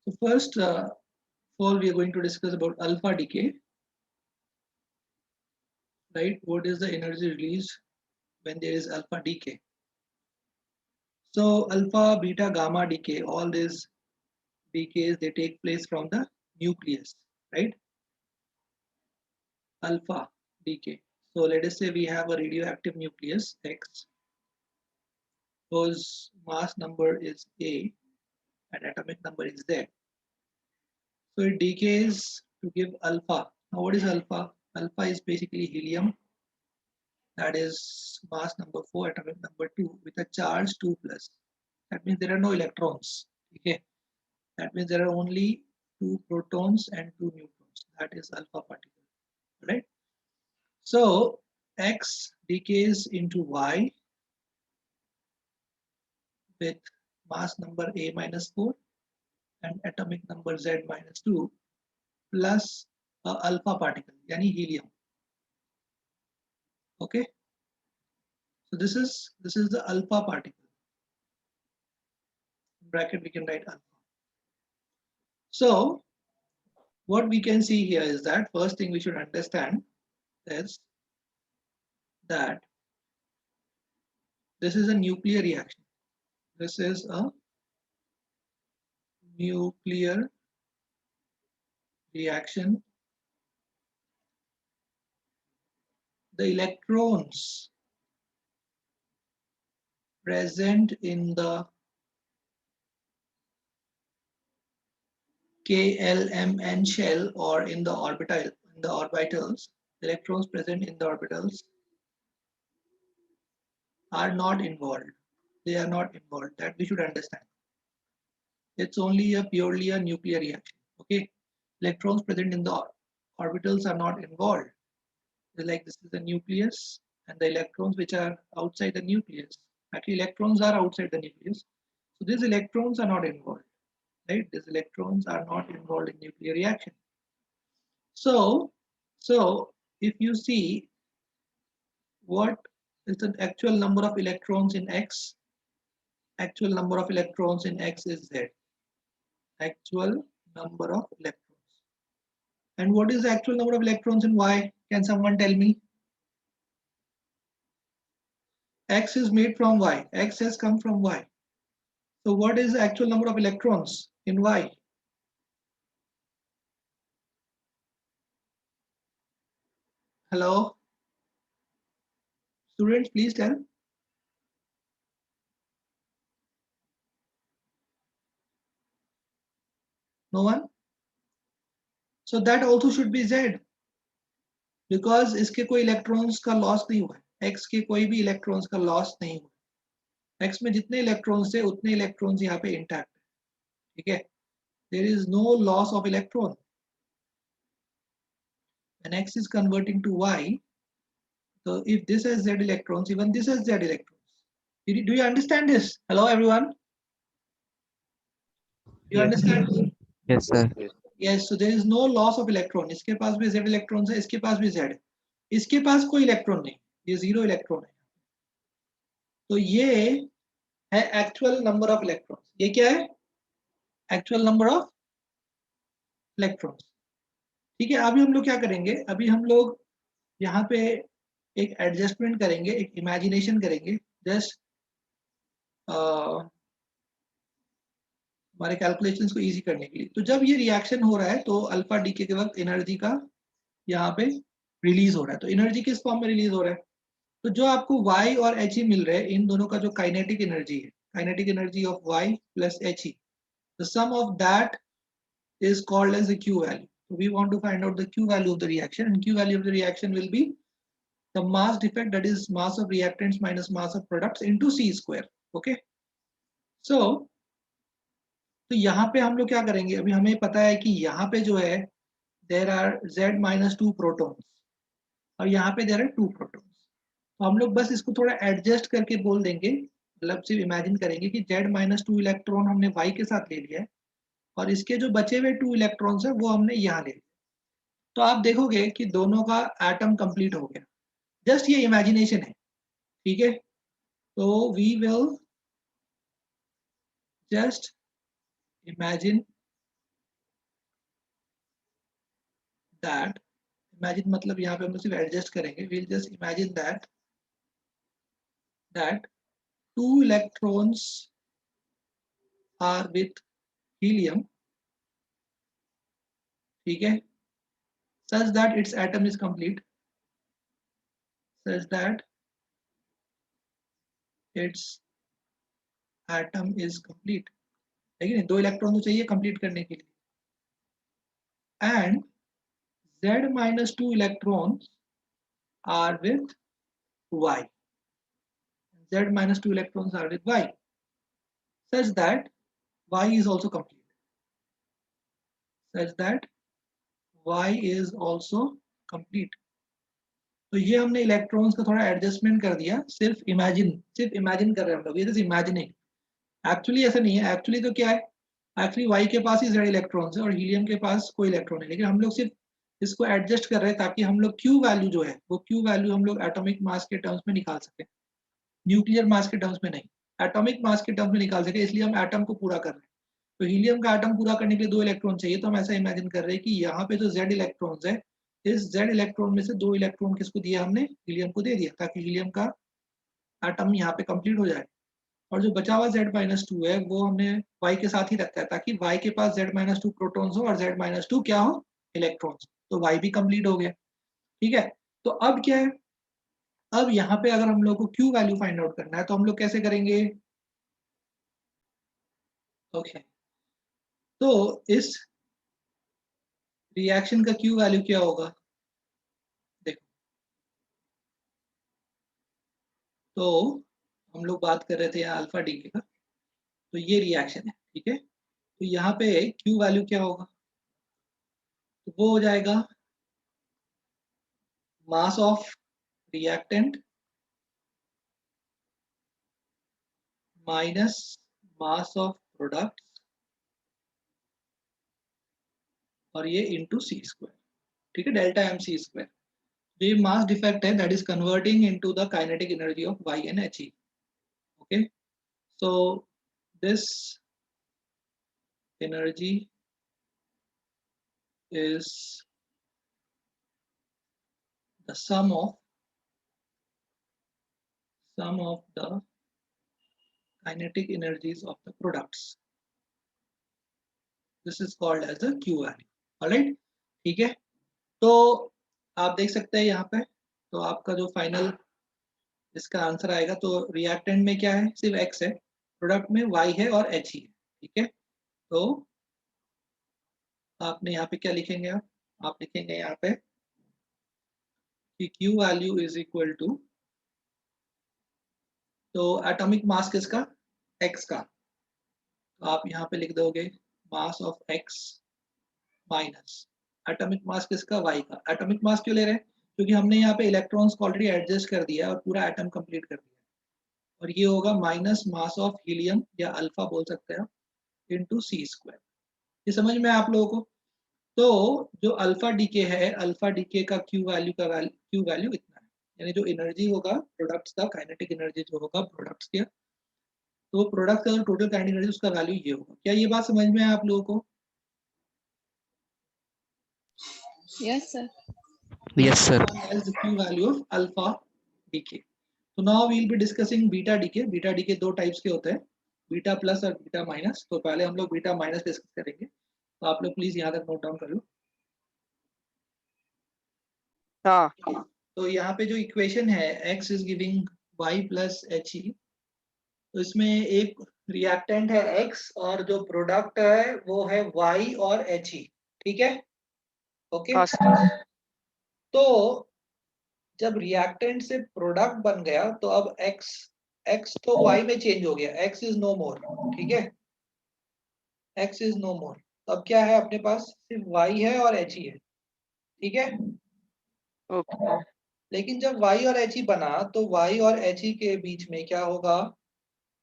So first of all, we are going to discuss about alpha decay, right? What is the energy released when there is alpha decay? So alpha, beta, gamma decay, all these decays, they take place from the nucleus, right? Alpha decay. So let us say we have a radioactive nucleus X, whose mass number is A and atomic number is Z. So it decays to give alpha. Now what is alpha? Alpha is basically helium, that is mass number 4, atomic number 2, with a charge 2 plus. That means there are no electrons. Okay, that means there are only 2 protons and 2 neutrons. That is alpha particle, right? So X decays into Y with mass number A minus 4 and atomic number Z minus 2 plus a alpha particle, yani helium. Okay, so this is the alpha particle. In bracket we can write alpha. So what we can see here is that first thing we should understand is that this is a nuclear reaction. This is a nuclear reaction. The electrons present in the KLMN shell or in the orbitals, electrons present in the orbitals are not involved. They are not involved. That we should understand. It's only a purely a nuclear reaction. Okay, electrons present in the orbitals are not involved. Like this is the nucleus, and the electrons which are outside the nucleus. Actually, electrons are outside the nucleus. So these electrons are not involved, right? These electrons are not involved in nuclear reaction. So if you see what is the actual number of electrons in X, actual number of electrons in X is Z. Actual number of electrons. And what is the actual number of electrons in Y? Can someone tell me? X is made from Y. X has come from Y. So what is the actual number of electrons in Y? Hello? Students, please tell. No one? So that also should be Z. Because इसके कोई electrons का loss नहीं हुआ है. X के कोई भी electrons का loss नहीं हुआ. X में जितने electrons थे उतने electrons यहाँ पे intact है. ठीक है? There is no loss of electron. When X is converting to Y, so if this has Z electrons, even this has Z electrons. Do you understand this? Hello, everyone. Do you Yes, understand? yes, sir. Yes. So there is no loss of electron. इसके पास भी Z electrons है, इसके पास भी Z है. इसके पास कोई electron नहीं, ये 0 इलेक्ट्रॉन है. तो ये है एक्चुअल नंबर ऑफ इलेक्ट्रॉन्स. ये क्या है? Actual number of electrons. ठीक है. अभी हम लोग क्या करेंगे? अभी हम लोग यहाँ पे एक एडजस्टमेंट करेंगे, एक इमेजिनेशन करेंगे, जस्ट हमारे कैलकुलेशंस को इजी करने के लिए. तो जब ये रिएक्शन हो रहा है तो अल्फा डीके के वक्त एनर्जी का यहाँ पे रिलीज हो रहा है. तो एनर्जी किस फॉर्म में रिलीज हो रहा है? तो जो आपको y और he मिल रहे हैं, इन दोनों का जो काइनेटिक एनर्जी है, kinetic energy of y plus he, the sum of that is called as the q value. So we want to find out the q value of the reaction, and q value of the reaction will be the mass defect, that is mass of reactants minus mass of products into c square. Okay, so तो यहाँ पे हम लोग क्या करेंगे? अभी हमें पता है कि यहाँ पे जो है there are z minus 2 protons और यहाँ पे देर आर 2 protons. तो हम लोग बस इसको थोड़ा एडजस्ट करके बोल देंगे, मतलब सिर्फ इमेजिन करेंगे कि z minus 2 इलेक्ट्रॉन हमने y के साथ ले लिया है और इसके जो बचे हुए 2 इलेक्ट्रॉन्स है वो हमने यहाँ ले लिया. तो आप देखोगे कि दोनों का एटम कंप्लीट हो गया. जस्ट ये इमेजिनेशन है. ठीक है. तो we will just imagine that, imagine मतलब यहाँ पे हम सिर्फ एडजस्ट करेंगे, we'll just imagine that 2 electrons are with helium, ठीक है, such that its atom is complete, such that its atom is complete, है कि नहीं, 2 इलेक्ट्रॉन तो चाहिए कंप्लीट करने के लिए, and Z minus 2 electrons are with Y. Z minus 2 electrons are with Y, such that Y is also complete. Such that Y is also complete. तो ये हमने इलेक्ट्रॉन्स का थोड़ा एडजस्टमेंट कर दिया, सिर्फ इमेजिन कर रहे हैं हम लोग, ये जैसे इमेजिनिंग, एक्चुअली ऐसा नहीं है। एक्चुअली तो क्या है, एक्चुअली वाई के पास ही Z इलेक्ट्रॉन्स है और हीलियम के पास कोई इलेक्ट्रॉन है, लेकिन हम लोग सिर्फ इसको एडजस्ट कर रहे हैं ताकि हम लोग क्यू वैल्यू जो है वो क्यू वैल्यू हम लोग एटॉमिक मास के टर्म्स में निकाल सकें, न्यूक्लियर मास के टर्म्स में नहीं, एटॉमिक मास के टर्म्स में निकाल सके, इसलिए हम एटम को पूरा कर रहे हैं। तो हीलियम का एटम पूरा करने के लिए 2 इलेक्ट्रॉन चाहिए, तो हम ऐसा इमेजिन कर रहे हैं कि यहाँ पे जो Z इलेक्ट्रॉन्स है, इस Z इलेक्ट्रॉन में से 2 इलेक्ट्रॉन किसको दिया, हमने हीलियम को दे दिया, ताकि हीलियम का एटम यहाँ पे कंप्लीट हो जाए। और जो बचा हुआ Z-2 है वो हमने Y के साथ ही रखा है, ताकि Y के पास Z-2 प्रोटॉन्स हो और Z-2 क्या हो, इलेक्ट्रॉन्स, तो Y भी कंप्लीट हो गया। ठीक है, तो अब क्या है, अब यहाँ पे अगर हम लोग को Q वैल्यू फाइंड आउट करना है तो हम लोग कैसे करेंगे, ओके तो इस रिएक्शन का Q वैल्यू क्या होगा, देखो, तो हम लोग बात कर रहे थे यहाँ अल्फा डी का, तो ये रिएक्शन है, ठीक है, तो यहाँ पे Q वैल्यू क्या होगा, तो वो हो जाएगा mass of reactant minus mass of product और ये इंटू सी स्क्वायर, ठीक है, डेल्टा एम सी स्क्वायर। ये मास डिफेक्ट है that is converting into the kinetic energy of Y N H E, okay, so this energy is the sum of the kinetic energies of the products. This is called as the Q value. Alright, ठीक है, तो आप देख सकते हैं यहाँ पे, तो आपका जो फाइनल इसका आंसर आएगा, तो रिएक्टेंट में क्या है, सिर्फ X है, प्रोडक्ट में Y है और H ही है, ठीक है, तो आपने यहाँ पे क्या लिखेंगे, आप लिखेंगे यहाँ पे कि Q value is equal to, तो एटॉमिक मास किसका, X का, तो आप यहाँ पे लिख दोगे mass of X minus atomic mass किसका, Y का। एटॉमिक मास क्यों ले रहे हैं, क्योंकि हमने यहाँ पे इलेक्ट्रॉन्स को ऑलरेडी एडजस्ट कर दिया और पूरा एटम कंप्लीट कर दिया, और ये होगा माइनस मास ऑफ हीलियम या अल्फा बोल सकते हैं इनटू सी स्क्वायर। ये समझ में आप लोगों को, तो जो अल्फा डीके है, अल्फा डीके का क्यू वैल्यू इतना है, यानी जो एनर्जी होगा प्रोडक्ट्स का, काइनेटिक एनर्जी जो होगा प्रोडक्ट्स का, तो प्रोडक्ट का जो टोटल काइनेटिक एनर्जी उसका वैल्यू ये होगा। क्या ये बात समझ में है आप लोगों को? Yes, sir. Yes, sir. As the Q value of alpha decay. So now we will be discussing beta decay. Beta decay दो टाइप्स के होते हैं, बीटा प्लस और बीटा माइनस। तो पहले हम लोग बीटा माइनस डिस्कस करेंगे, तो आप लोग प्लीज यहाँ तक नोट डाउन कर लो। हाँ। तो यहाँ पे जो इक्वेशन है x is giving y plus H E, तो इसमें एक रिएक्टेंट है x और जो प्रोडक्ट है वो है y और एच ई, ठीक है, ओके। तो जब रिएक्टेंट से प्रोडक्ट बन गया तो अब x तो y में चेंज हो गया, x इज नो मोर, ठीक है, x इज नो मोर। तो अब क्या है, अपने पास सिर्फ y है और h ही है, ठीक है, ओके। लेकिन जब y और h ही बना तो y और h ही के बीच में क्या होगा,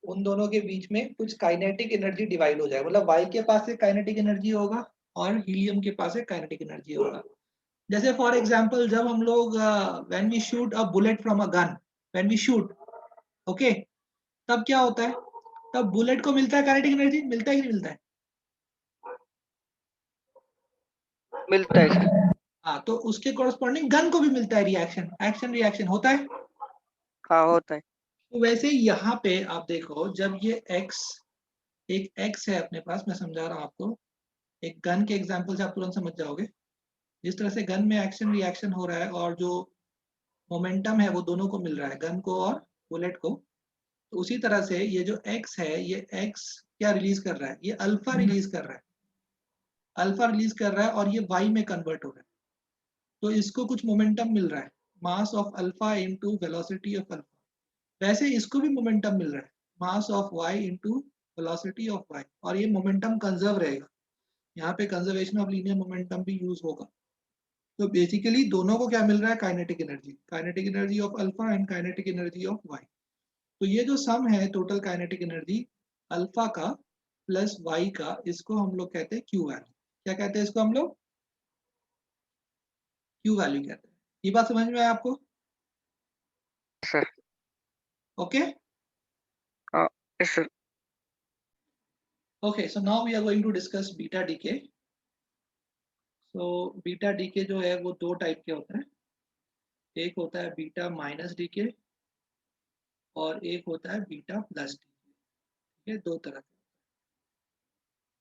उन दोनों के बीच में कुछ काइनेटिक एनर्जी डिवाइड हो जाएगा, मतलब y के पास से काइनेटिक एनर्जी होगा और हीलियम के पास से काइनेटिक एनर्जी होगा। जैसे फॉर एग्जांपल जब हम लोग when we shoot a bullet from a gun, when we shoot, okay, तब क्या होता है, तब बुलेट को मिलता है काइनेटिक एनर्जी, मिलता है कि नहीं मिलता है? मिलता है सर। हाँ, तो उसके कॉरस्पॉन्डिंग गन को भी मिलता है रिएक्शन, एक्शन रिएक्शन होता है। हाँ होता है। तो वैसे ही यहाँ पे आप देखो, जब ये x, एक x है अपने पास, मैं समझा रहा हूँ आपको, एक गन के एग्जांपल से आप तुरंत समझ जाओगे। जिस तरह से गन में एक्शन रिएक्शन हो रहा है और जो मोमेंटम है वो दोनों को मिल रहा है, गन को और बुलेट को, तो उसी तरह से ये जो x है, ये x क्या रिलीज कर रहा है, ये अल्फा रिलीज कर रहा है, अल्फा रिलीज कर रहा है और ये y में कन्वर्ट हो रहा है। तो इसको कुछ मोमेंटम मिल रहा है, mass of alpha into velocity of alpha. वैसे इसको भी मोमेंटम मिल रहा है, mass of y into velocity of y, और ये मोमेंटम कंजर्व रहेगा। यहाँ पे कंजर्वेशन ऑफ लीनियर मोमेंटम भी यूज होगा। तो बेसिकली दोनों को क्या मिल रहा है, kinetic energy of alpha and kinetic energy of y। तो ये जो सम है टोटल काइनेटिक एनर्जी अल्फा का प्लस y का, इसको हम लोग कहते हैं क्यू वैल्यू। क्या कहते हैं इसको हम लोग, क्यू वैल्यू कहते हैं। ये बात समझ में आया आपको? सर। ओके हाँ yes sir. Okay, so now we are going to discuss beta decay. So beta decay जो है वो दो टाइप के होते हैं, एक होता है बीटा माइनस डीके और एक होता है बीटा प्लस डीके। ठीक है, दो तरह के।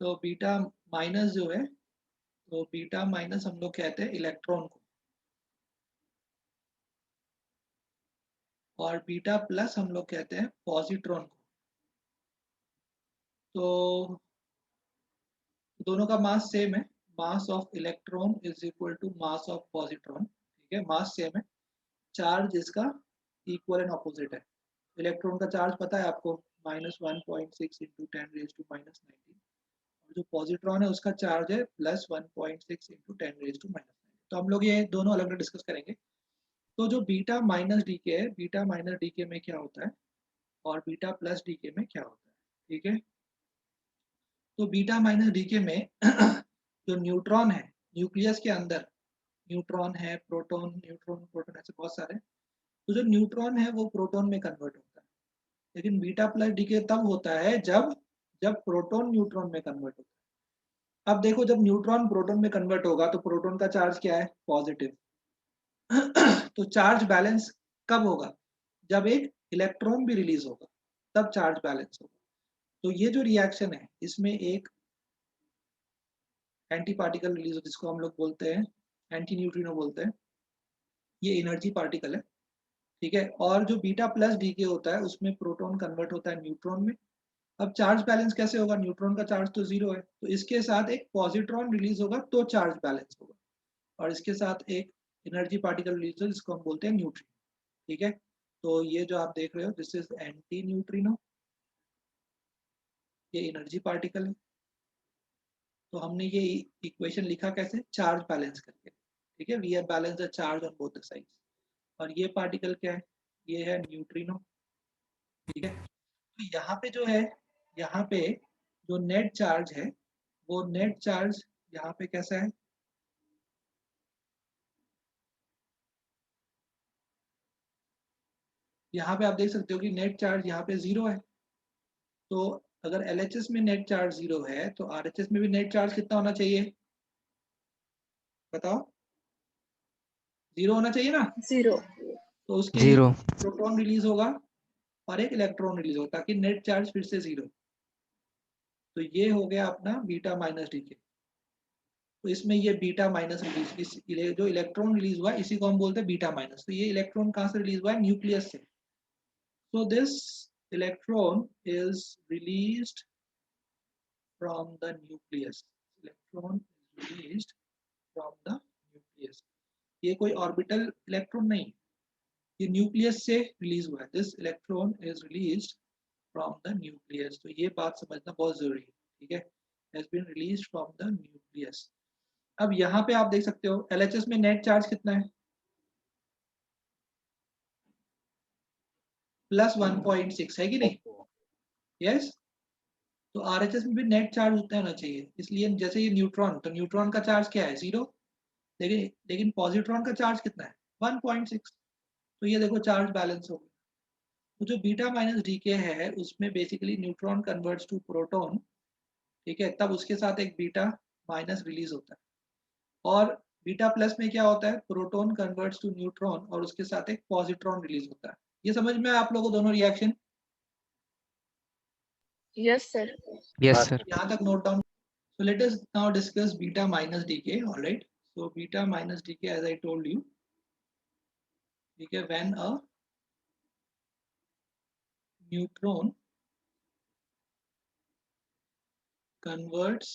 तो बीटा माइनस जो है, तो बीटा माइनस हम लोग कहते हैं इलेक्ट्रॉन को, और बीटा प्लस हम लोग कहते हैं पॉजिट्रॉन को। तो दोनों का मास सेम है, mass of electron is equal to mass of positron. ठीक है, मास सेम है, चार्ज इसका इक्वल एंड ऑपोजिट है। इलेक्ट्रॉन का चार्ज पता है आपको, -1.6 इंटू 10⁻⁻⁹, और जो पॉजिट्रॉन है उसका चार्ज है +1.6 इंटू 10⁻⁻⁹। तो हम लोग ये दोनों अलग अलग डिस्कस करेंगे। तो जो बीटा माइनस डीके है, बीटा माइनस डीके में क्या होता है और बीटा प्लस डीके में क्या होता है। ठीक है, तो बीटा माइनस डीके में जो न्यूट्रॉन है न्यूक्लियस के अंदर, न्यूट्रॉन है, प्रोटॉन, न्यूट्रॉन प्रोटॉन, ऐसे बहुत सारे, तो जो न्यूट्रॉन है वो प्रोटॉन में कन्वर्ट होता है। लेकिन बीटा प्लस डीके तब होता है जब जब प्रोटॉन न्यूट्रॉन में कन्वर्ट होता है। अब देखो, जब न्यूट्रॉन प्रोटॉन में कन्वर्ट होगा तो प्रोटॉन का चार्ज क्या है, पॉजिटिव। तो चार्ज बैलेंस कब होगा, जब एक इलेक्ट्रॉन भी रिलीज होगा, तब चार्ज बैलेंस होगा। तो ये जो रिएक्शन है, इसमें एक एंटी पार्टिकल रिलीज होता है, जिसको हम लोग बोलते हैं एंटी न्यूट्रिनो बोलते हैं, ये एनर्जी पार्टिकल है। ठीक है, और जो बीटा प्लस डीके होता है उसमें प्रोटॉन कन्वर्ट होता है न्यूट्रॉन में। अब चार्ज बैलेंस कैसे होगा, न्यूट्रॉन का चार्ज तो जीरो है, तो इसके साथ एक पॉजिट्रॉन रिलीज होगा तो चार्ज बैलेंस होगा, और इसके साथ एक एनर्जी पार्टिकल रिलीज होगा जिसको हम बोलते हैं न्यूट्रिनो। ठीक है, तो ये जो आप देख रहे हो, दिस इज एंटी न्यूट्रिनो, ये एनर्जी पार्टिकल है। तो हमने ये इक्वेशन लिखा कैसे, चार्ज बैलेंस करके। ठीक है, we have balance the charge on both the sides. और ये पार्टिकल क्या है, ये है न्यूट्रिनो। ठीक है, तो यहाँ पे जो है, यहाँ पे जो नेट चार्ज है, वो नेट चार्ज यहाँ पे कैसा है, यहाँ पे आप देख सकते हो कि नेट चार्ज यहाँ पे जीरो है। तो अगर LHS में नेट चार्ज जीरो है तो RHS में भी नेट चार्ज कितना होना चाहिए, बताओ, जीरो होना चाहिए ना। 0. तो उसके लिए जीरो। प्रोटॉन रिलीज होगा और एक इलेक्ट्रॉन रिलीज होगा, ताकि नेट चार्ज फिर से जीरो। तो ये हो गया अपना बीटा माइनस डीके। तो इसमें ये बीटा माइनस रिलीज, इस जो इलेक्ट्रॉन रिलीज हुआ इसी को हम बोलते हैं बीटा माइनस। तो ये इलेक्ट्रॉन कहाँ से रिलीज हुआ है, न्यूक्लियस से। So this electron is released from the nucleus, electron is released from the nucleus. ये कोई ऑर्बिटल इलेक्ट्रॉन नहीं, ये न्यूक्लियस से रिलीज हुआ है। This electron is released from the nucleus. तो ये बात समझना बहुत जरूरी है। ठीक है, has been released from the nucleus. अब यहाँ पे आप देख सकते हो LHS में नेट चार्ज कितना है, +1.6 है कि नहीं, यस। तो RHS में भी नेट चार्ज उतना होना चाहिए, इसलिए जैसे ये न्यूट्रॉन, तो न्यूट्रॉन का चार्ज क्या है, जीरो। लेकिन लेकिन पॉजिट्रॉन का चार्ज कितना है, 1.6। तो ये देखो चार्ज बैलेंस हो गया। तो जो बीटा माइनस डीके है उसमें basically neutron converts to proton. ठीक है, तब उसके साथ एक बीटा माइनस रिलीज होता है। और बीटा प्लस में क्या होता है, प्रोटॉन कन्वर्ट्स टू न्यूट्रॉन और उसके साथ एक पॉजिट्रॉन रिलीज होता है। ये समझ में आप लोगों को दोनों रिएक्शन? Yes, sir. Yes, हाँ sir. यहाँ तक note down. So let us now discuss beta minus decay. All right. So beta minus decay, as I told you, decay when a neutron converts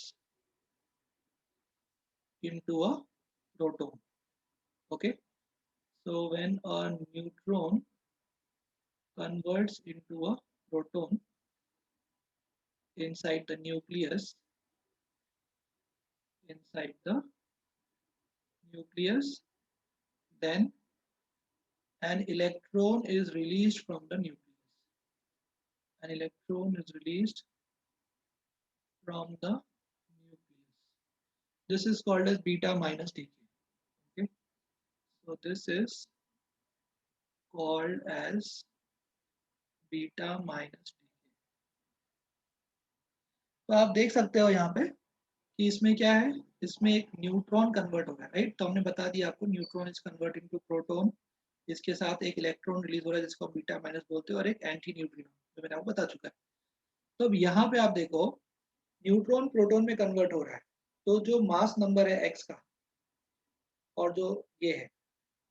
into a proton. Okay. So when a neutron converts into a proton inside the nucleus, then an electron is released from the nucleus. An electron is released from the nucleus. This is called as beta minus decay. Okay. So this is called as beta minus decay. तो आप देख सकते हो यहाँ पे कि इसमें क्या है, इसमें एक न्यूट्रॉन कन्वर्ट हो रहा है, राइट। तो हमने बता दिया आपको, neutron is converting to proton, इसके साथ एक इलेक्ट्रॉन रिलीज हो रहा है जिसको बीटा माइनस बोलते हैं, और एक एंटी न्यूट्रिनो, जो मैंने आपको बता चुका है। तो अब यहाँ पे आप देखो, न्यूट्रॉन प्रोटॉन में कन्वर्ट हो रहा है, तो जो मास नंबर है एक्स का और जो ये है,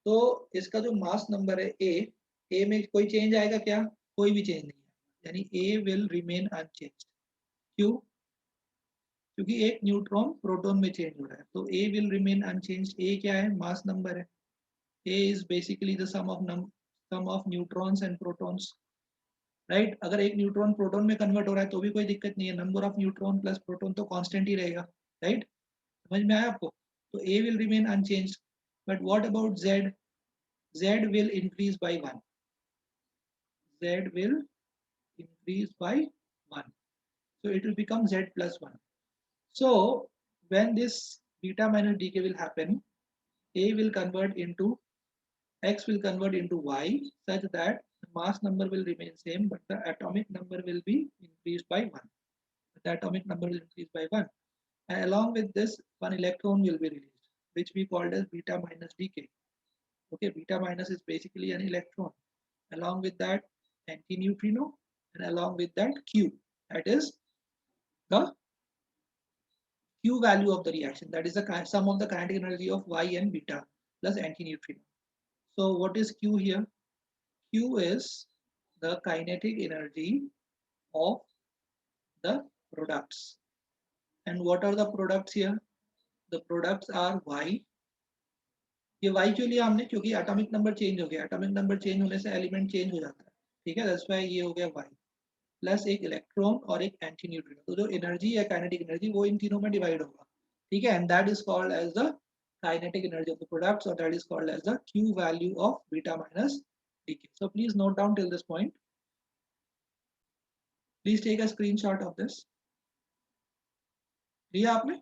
तो इसका जो मास नंबर है ए में कोई चेंज आएगा क्या? कोई भी चेंज नहीं है, यानी ए विल रिमेन अनचेंज्ड। क्यों? क्योंकि एक न्यूट्रॉन प्रोटॉन में चेंज हो रहा है, तो A will remain unchanged. A क्या है? मास नंबर है। A is basically the sum of neutrons and protons, right. अगर एक न्यूट्रॉन प्रोटॉन में कन्वर्ट हो रहा है तो भी कोई दिक्कत नहीं है, number of neutron plus proton तो कांस्टेंट ही रहेगा, राइट। समझ में आया आपको? तो A will remain unchanged, but what about Z? Z will increase by 1, z will increase by 1, so it will become z plus 1. So when this beta minus decay will happen, a will convert into x will convert into y, such that the mass number will remain same but the atomic number will be increased by 1. The atomic number will increase by 1, and along with this one electron will be released, which we called as beta minus decay. Okay, beta minus is basically an electron, along with that antineutrino, and along with that q, that is the q value of the reaction, that is the sum of the kinetic energy of y and beta plus antineutrino. So what is q here? Q is the kinetic energy of the products, and what are the products here? The products are y. ये y क्यों लिया हमने? क्योंकि atomic number change हो गया, atomic number change होने से element change हो जाता है, ठीक है। दैट्स व्हाई ये हो गया y प्लस एक इलेक्ट्रॉन और एक एंटी न्यूट्रिनो। तो जो एनर्जी है, काइनेटिक एनर्जी, वो इन तीनों में डिवाइड होगा, ठीक है। And that is called as the kinetic energy of the products, और that is called as the q value of beta minus decay. So please note down till this point. Please take a screenshot of this. लिया आपने?